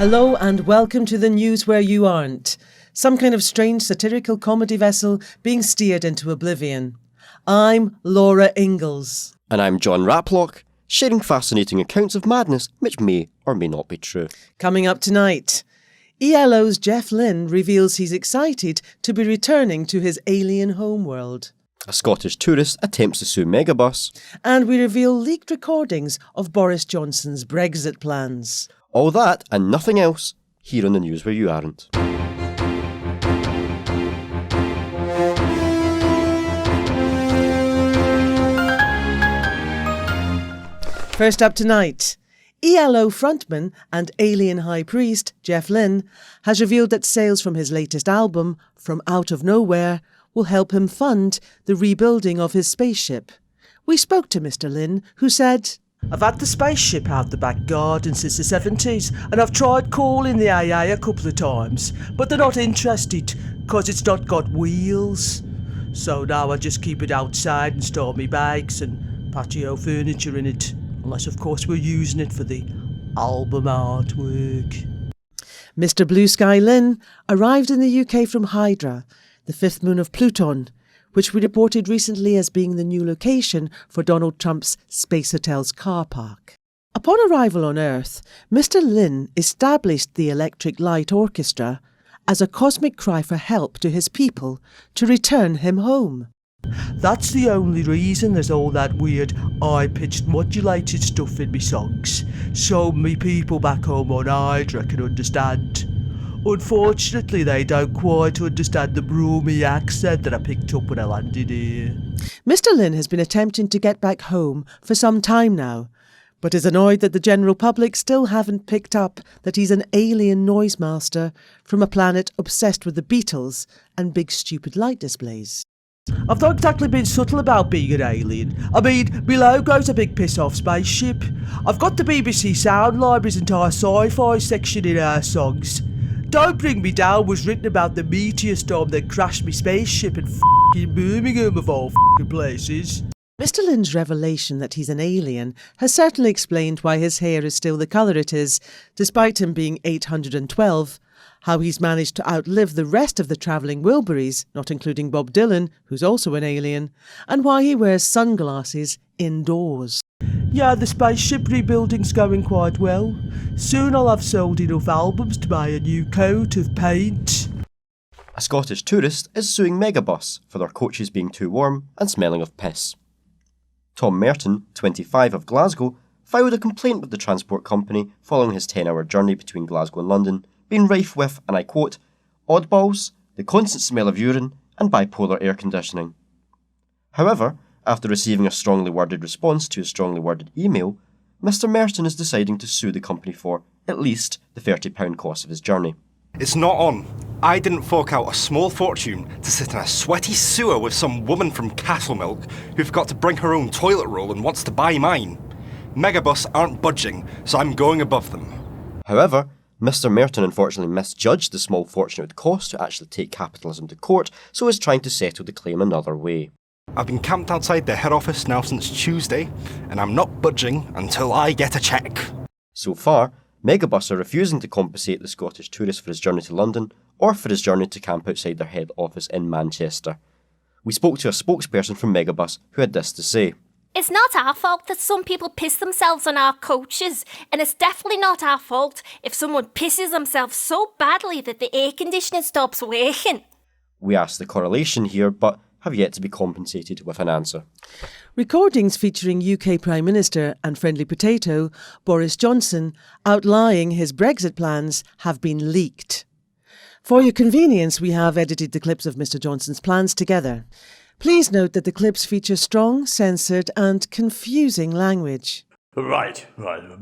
Hello and welcome to the news where you aren't. Some kind of strange satirical comedy vessel being steered into oblivion. I'm Laura Ingalls. And I'm John Raplock, sharing fascinating accounts of madness which may or may not be true. Coming up tonight, ELO's Jeff Lynne reveals he's excited to be returning to his alien homeworld. A Scottish tourist attempts to sue Megabus. And we reveal leaked recordings of Boris Johnson's Brexit plans. All that and nothing else here on the news where you aren't. First up tonight, ELO frontman and alien high priest Jeff Lynne has revealed that sales from his latest album, From Out of Nowhere, will help him fund the rebuilding of his spaceship. We spoke to Mr. Lynne, who said, "I've had the spaceship out the back garden since the 70s, and I've tried calling the AA a couple of times, but they're not interested because it's not got wheels. So now I just keep it outside and store me bags and patio furniture in it, unless of course we're using it for the album artwork." Mr. Blue Sky Lynne arrived in the UK from Hydra, the fifth moon of Pluton, which we reported recently as being the new location for Donald Trump's Space Hotel's car park. Upon arrival on Earth, Mr. Lynne established the Electric Light Orchestra as a cosmic cry for help to his people to return him home. "That's the only reason there's all that weird high-pitched modulated stuff in me songs, so me people back home on Hydra can understand. Unfortunately, they don't quite understand the broomy accent that I picked up when I landed here." Mr. Lynne has been attempting to get back home for some time now, but is annoyed that the general public still haven't picked up that he's an alien noise master from a planet obsessed with the Beatles and big stupid light displays. "I've not exactly been subtle about being an alien. I mean, my logo's a big piss-off spaceship. I've got the BBC Sound Library's entire sci-fi section in our songs. Don't Bring Me Down was written about the meteor storm that crashed me spaceship in f***ing Birmingham of all f***ing places." Mr. Lynne's revelation that he's an alien has certainly explained why his hair is still the colour it is, despite him being 812, how he's managed to outlive the rest of the travelling Wilburys, not including Bob Dylan, who's also an alien, and why he wears sunglasses indoors. "Yeah, the spaceship rebuilding's going quite well. Soon I'll have sold enough albums to buy a new coat of paint." A Scottish tourist is suing Megabus for their coaches being too warm and smelling of piss. Tom Merton, 25 of Glasgow, filed a complaint with the transport company following his 10-hour journey between Glasgow and London, being rife with, and I quote, "oddballs, the constant smell of urine and bipolar air conditioning." However, after receiving a strongly worded response to a strongly worded email, Mr. Merton is deciding to sue the company for at least the £30 cost of his journey. "It's not on. I didn't fork out a small fortune to sit in a sweaty sewer with some woman from Castlemilk who forgot to bring her own toilet roll and wants to buy mine. Megabus aren't budging, so I'm going above them." However, Mr. Merton unfortunately misjudged the small fortune it would cost to actually take capitalism to court, so is trying to settle the claim another way. "I've been camped outside their head office now since Tuesday, and I'm not budging until I get a cheque." So far, Megabus are refusing to compensate the Scottish tourist for his journey to London or for his journey to camp outside their head office in Manchester. We spoke to a spokesperson from Megabus who had this to say. "It's not our fault that some people piss themselves on our coaches, and it's definitely not our fault if someone pisses themselves so badly that the air conditioning stops working." We asked the correlation here, but have yet to be compensated with an answer. Recordings featuring UK Prime Minister and Friendly Potato Boris Johnson outlining his Brexit plans have been leaked. For your convenience, we have edited the clips of Mr. Johnson's plans together. Please note that the clips feature strong, censored and confusing language. Right.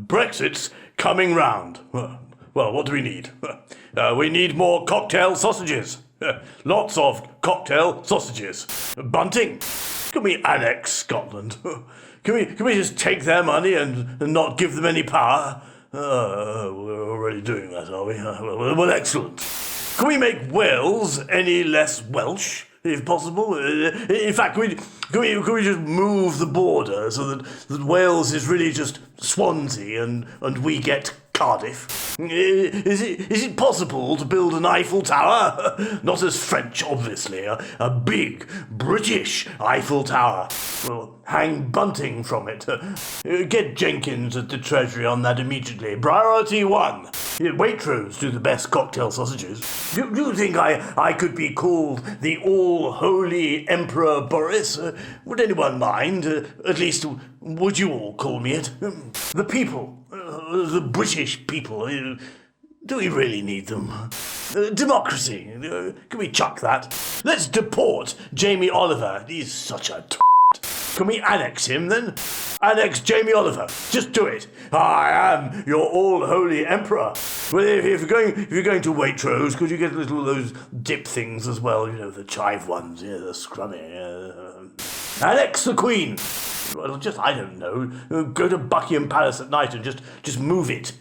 Brexit's coming round. Well, what do we need? We need more cocktail sausages. Lots of cocktail sausages. Bunting. Can we annex Scotland? Can we just take their money and not give them any power? We're already doing that, are we? Well, excellent. Can we make Wales any less Welsh, if possible? In fact, can we just move the border so that Wales is really just Swansea and we get Cardiff. Is it possible to build an Eiffel Tower? Not as French, obviously. A big British Eiffel Tower. We'll hang bunting from it. Get Jenkins at the Treasury on that immediately. Priority 1. Waitrose do the best cocktail sausages. Do you think I could be called the all-holy Emperor Boris? Would anyone mind? At least, would you all call me it? The people. The British people. Do we really need them? Democracy. Can we chuck that? Let's deport Jamie Oliver. He's such a Can we annex him then? Annex Jamie Oliver. Just do it. I am your all-holy emperor. Well, if you're going to Waitrose, could you get a little of those dip things as well? You know, the chive ones. Yeah, the scrummy. Annex the Queen. Well, I don't know. Go to Buckingham Palace at night and just move it.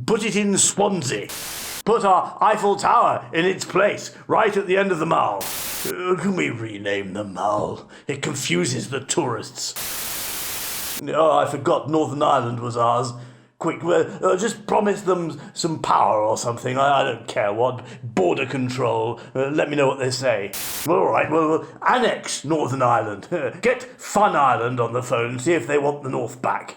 Put it in Swansea. Put our Eiffel Tower in its place, right at the end of the Mall. Can we rename the Mall? It confuses the tourists. Oh, I forgot Northern Ireland was ours. Quick, just promise them some power or something. I don't care what. Border control. Let me know what they say. All right, well, annex Northern Ireland. Get Fun Island on the phone and see if they want the North back.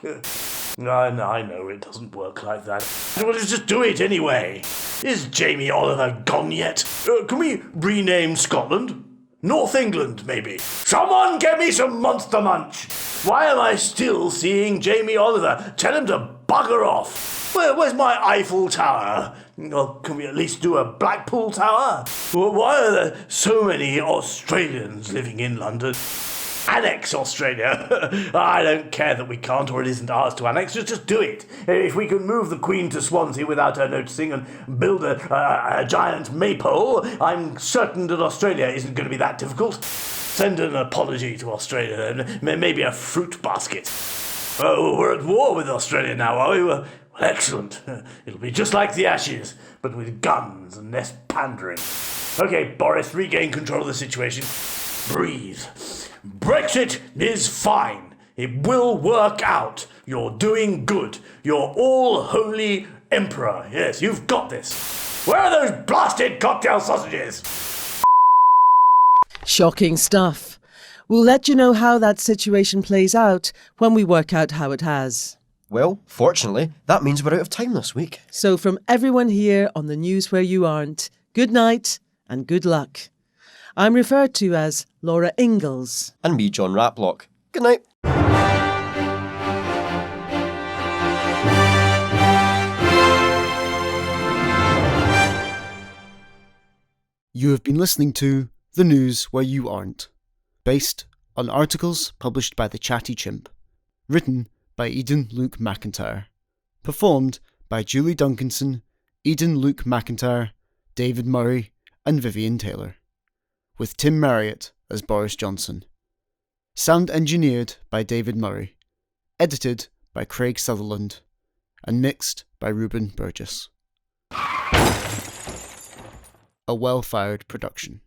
I know it doesn't work like that. Well, let's just do it anyway. Is Jamie Oliver gone yet? Can we rename Scotland? North England, maybe. Someone get me some Monster Munch. Why am I still seeing Jamie Oliver? Tell him to bugger off. Where's my Eiffel Tower? Or can we at least do a Blackpool Tower? Why are there so many Australians living in London? Annex Australia. I don't care that we can't or it isn't ours to annex. Just do it. If we can move the Queen to Swansea without her noticing and build a giant maypole, I'm certain that Australia isn't going to be that difficult. Send an apology to Australia and maybe a fruit basket. We're at war with Australia now, are we? Well, excellent. It'll be just like the Ashes, but with guns and less pandering. Okay, Boris, regain control of the situation. Breathe. Brexit is fine. It will work out. You're doing good. You're all-holy emperor. Yes, you've got this. Where are those blasted cocktail sausages? Shocking stuff. We'll let you know how that situation plays out when we work out how it has. Well, fortunately, that means we're out of time this week. So from everyone here on the News Where You Aren't, good night and good luck. I'm referred to as Laura Ingalls. And me, John Raplock. Good night. You have been listening to The News Where You Aren't, based on articles published by the Chatty Chimp, written by Eden Luke McIntyre, performed by Julie Duncanson, Eden Luke McIntyre, David Murray and Vivien Taylor, with Tim Marriott as Boris Johnson. Sound engineered by David Murray, edited by Craig Sutherland, and mixed by Reuben Burgess. A Well-Fired production.